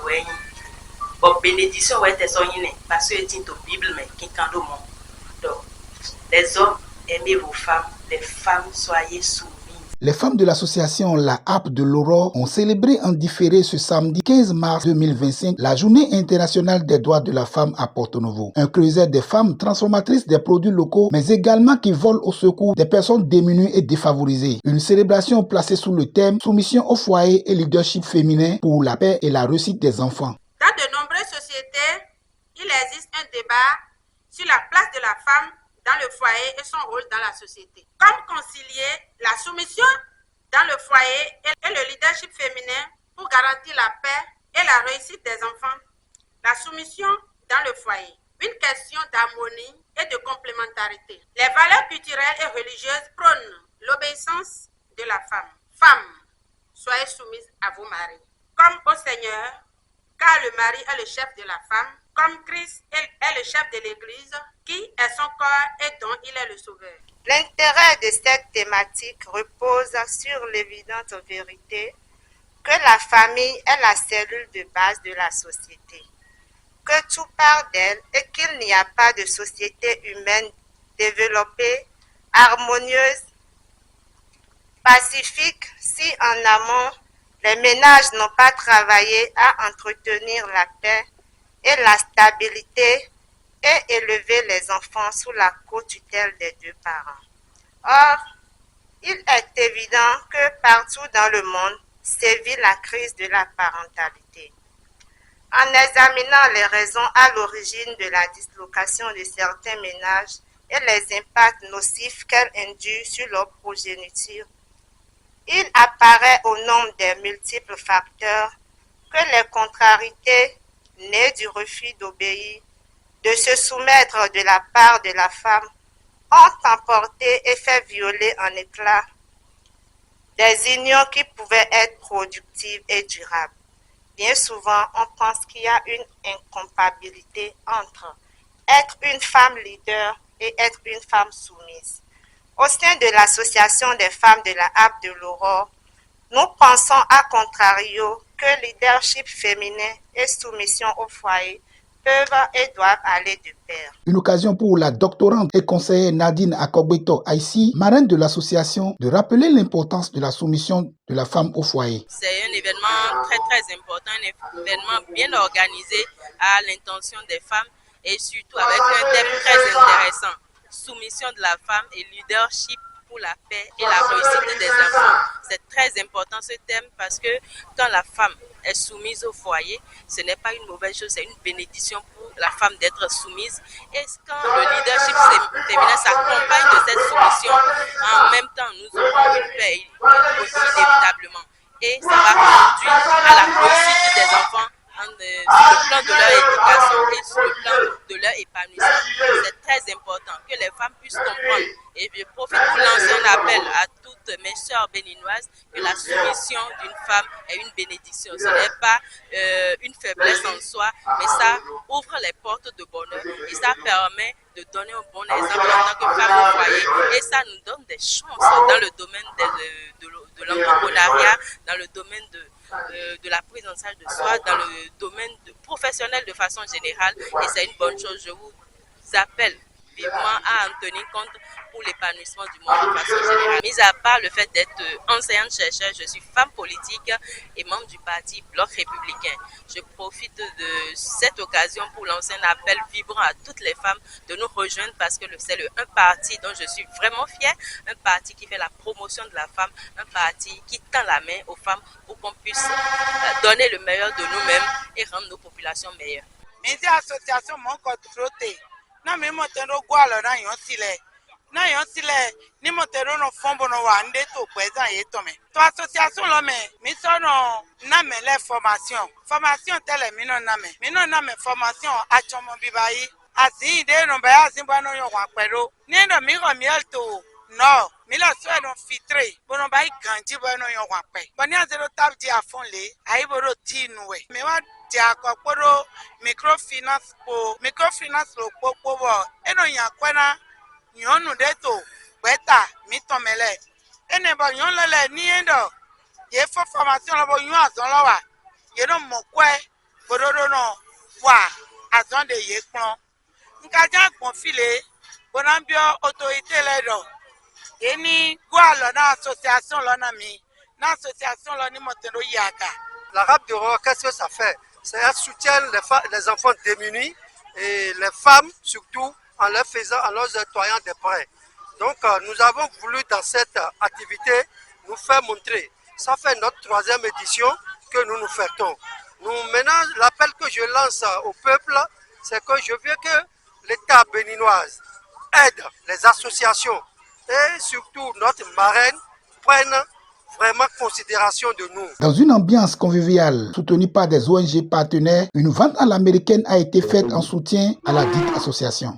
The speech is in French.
ouais bon bénédiction ouais t'es soigné parce que tu as Bible mais qui quand le monde donc les hommes aimez vos femmes, les femmes soyez soumises. Les femmes de l'association La Harpe de l'Aurore ont célébré en différé ce samedi 15 mars 2025 la Journée internationale des droits de la femme à Porto-Novo. Un creuset des femmes transformatrices des produits locaux, mais également qui volent au secours des personnes démunies et défavorisées. Une célébration placée sous le thème Soumission au foyer et leadership féminin pour la paix et la réussite des enfants. Dans de nombreuses sociétés, il existe un débat sur la place de la femme dans le foyer et son rôle dans la société. Comme concilier la soumission dans le foyer et le leadership féminin pour garantir la paix et la réussite des enfants. La soumission dans le foyer, une question d'harmonie et de complémentarité. Les valeurs culturelles et religieuses prônent l'obéissance de la femme. Femmes, soyez soumises à vos maris, comme au Seigneur, car le mari est le chef de la femme, comme Christ est le chef de l'Église, qui est son corps et dont il est le sauveur. L'intérêt de cette thématique repose sur l'évidente vérité que la famille est la cellule de base de la société, que tout part d'elle et qu'il n'y a pas de société humaine développée, harmonieuse, pacifique, si en amont, les ménages n'ont pas travaillé à entretenir la paix et la stabilité et élever les enfants sous la co-tutelle des deux parents. Or, il est évident que partout dans le monde sévit la crise de la parentalité. En examinant les raisons à l'origine de la dislocation de certains ménages et les impacts nocifs qu'elle induit sur leur progéniture, il apparaît au nombre des multiples facteurs que les contrariétés nées du refus d'obéir, de se soumettre de la part de la femme, ont emporté et fait violer en éclats des unions qui pouvaient être productives et durables. Bien souvent, on pense qu'il y a une incompatibilité entre être une femme leader et être une femme soumise. Au sein de l'association des femmes de la Harpe de l'Aurore, nous pensons à contrario que leadership féminin et soumission au foyer peuvent et doivent aller de pair. Une occasion pour la doctorante et conseillère Nadine Akogbeto Aïssi, marraine de l'association, de rappeler l'importance de la soumission de la femme au foyer. C'est un événement très important, un événement bien organisé à l'intention des femmes et surtout avec un thème très intéressant. Soumission de la femme et leadership pour la paix et la réussite des enfants. C'est très important ce thème parce que quand la femme est soumise au foyer, ce n'est pas une mauvaise chose, c'est une bénédiction pour la femme d'être soumise. Et quand le leadership féminin s'accompagne de cette soumission, en même temps nous aurons une paix inévitablement. Et ça va conduire à la réussite des enfants sur le plan de leur éducation et sur le plan de leur épanouissement. C'est très important que les femmes puissent comprendre. Et je profite pour lancer un appel à toutes mes sœurs béninoises que la soumission d'une femme est une bénédiction. Ce n'est pas une faiblesse en soi, mais ça ouvre les portes de bonheur et ça permet de donner un bon exemple en tant que femme au foyer. Et ça nous donne des chances dans le domaine de l'entrepreneuriat, dans le domaine de la prise en charge de soi, dans le domaine professionnel de façon générale. Et c'est une bonne chose. Je vous appelle vivement à en tenir compte pour l'épanouissement du monde de façon générale. Mis à part le fait d'être enseignante-chercheur, je suis femme politique et membre du parti Bloc républicain. Je profite de cette occasion pour lancer un appel vibrant à toutes les femmes de nous rejoindre parce que c'est un parti dont je suis vraiment fière, un parti qui fait la promotion de la femme, un parti qui tend la main aux femmes pour qu'on puisse donner le meilleur de nous-mêmes et rendre nos populations meilleures. Mais association mon côté na me motero gwalo na yon sile ni motero no fombo no wa nde to kweza yeto me to association lo me mi so no na me le formation tele mi no na me formation a chomo bibai asi de no ba asi ba no yo wa pero ni no mi go mi alto no mi la so no fitre bono ba ganji ba no yo wa pe boni azero tabji afonle ai boro tinu we me wa Jakoporo microfinance lo popo eno yakwena nyonu deto beta mitomele ene ba nyonlele ni endo ye fo formation lo bo yun azon lo wa ye no mokwe bododo no wa azon de ye kplon nkaja gbon file bonambio autorité le do eni go alo na association lo na mi na association lo ni motendo yaka. La rap de Roi, qu'est-ce que ça fait? C'est un soutien les enfants démunis et les femmes surtout en leur octroyant des prêts. Donc nous avons voulu dans cette activité nous faire montrer. Ça fait notre 3e édition que nous nous fêtons. Maintenant, l'appel que je lance au peuple, c'est que je veux que l'État béninoise aide les associations et surtout notre marraine prenne vraiment considération de nous. Dans une ambiance conviviale soutenue par des ONG partenaires, une vente à l'américaine a été faite en soutien à la dite association.